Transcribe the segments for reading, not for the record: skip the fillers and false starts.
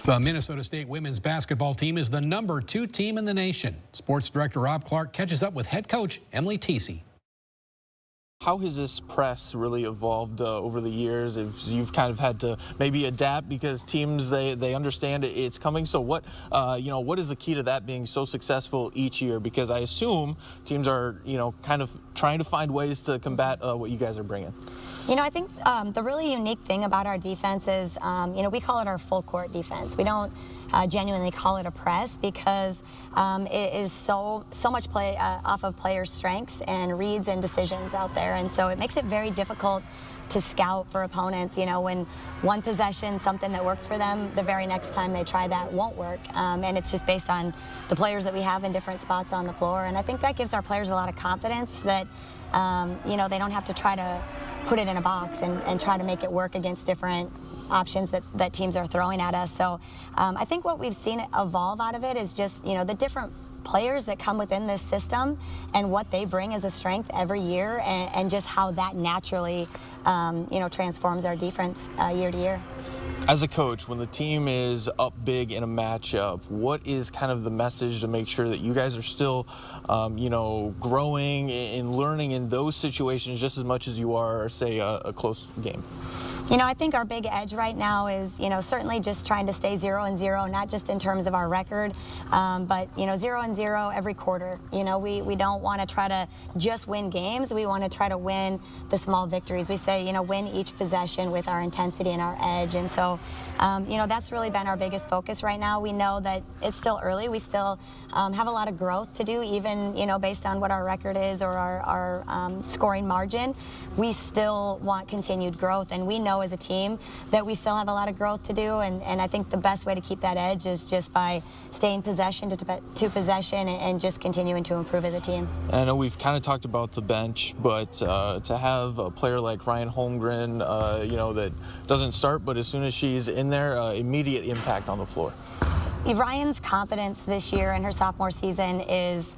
The Minnesota State women's basketball team is the #2 team in the nation. Sports director Rob Clark catches up with head coach Emily Thiesse. How has this press really evolved over the years? If you've kind of had to maybe adapt because teams they understand it's coming. So what what is the key to that being so successful each year? Because I assume teams are kind of trying to find ways to combat what you guys are bringing. I think the really unique thing about our defense is, we call it our full court defense. We don't genuinely call it a press because it is so much play off of players' strengths and reads and decisions out there. And so it makes it very difficult to scout for opponents. When one possession, something that worked for them, the very next time they try that won't work. And it's just based on the players that we have in different spots on the floor. And I think that gives our players a lot of confidence that, they don't have to try to put it in a box and try to make it work against different options that teams are throwing at us. So I think what we've seen evolve out of it is just, the different players that come within this system and what they bring as a strength every year and just how that naturally, transforms our defense year to year. As a coach, when the team is up big in a matchup, what is kind of the message to make sure that you guys are still, growing and learning in those situations just as much as you are, say, a close game? I think our big edge right now is, certainly just trying to stay 0-0, not just in terms of our record, but, 0-0 every quarter. We don't want to try to just win games. We want to try to win the small victories. We say, win each possession with our intensity and our edge. And so, that's really been our biggest focus right now. We know that it's still early. We still have a lot of growth to do, even, based on what our record is or our scoring margin. We still want continued growth, and we know as a team that we still have a lot of growth to do, and I think the best way to keep that edge is just by staying possession to possession and just continuing to improve as a team. And I know we've kind of talked about the bench, but to have a player like Ryan Holmgren, that doesn't start, but as soon as she's in there, immediate impact on the floor. Ryan's confidence this year in her sophomore season has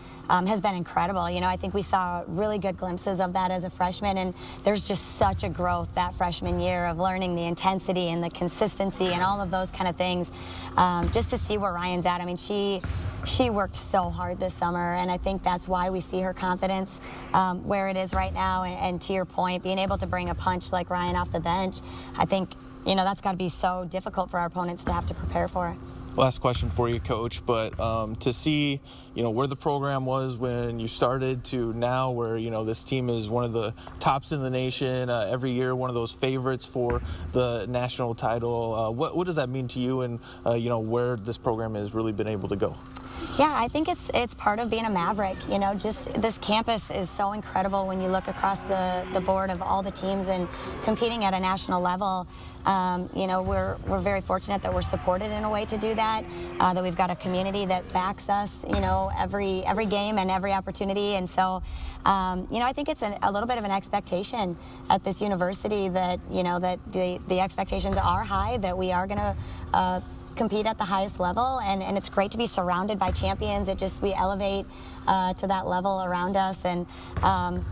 been incredible. I think we saw really good glimpses of that as a freshman, and there's just such a growth that freshman year of learning the intensity and the consistency and all of those kind of things. Just to see where Ryan's at. I mean, she worked so hard this summer, and I think that's why we see her confidence where it is right now. And to your point, being able to bring a punch like Ryan off the bench, I think that's got to be so difficult for our opponents to have to prepare for. Last question for you, Coach, but to see, where the program was when you started to now where, this team is one of the tops in the nation every year, one of those favorites for the national title. What does that mean to you and, where this program has really been able to go? Yeah, I think it's part of being a Maverick. Just this campus is so incredible when you look across the board of all the teams and competing at a national level. We're very fortunate that we're supported in a way to do that, that we've got a community that backs us, every game and every opportunity. And so, I think it's a little bit of an expectation at this university that, that the expectations are high, that we are going to compete at the highest level, and it's great to be surrounded by champions. We elevate to that level around us, and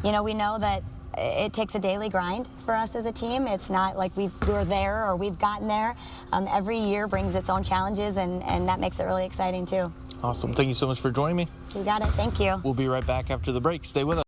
we know that it takes a daily grind for us as a team. It's not like we're there or we've gotten there. Every year brings its own challenges, and that makes it really exciting too. Awesome. Thank you so much for joining me. You got it. Thank you. We'll be right back after the break. Stay with us.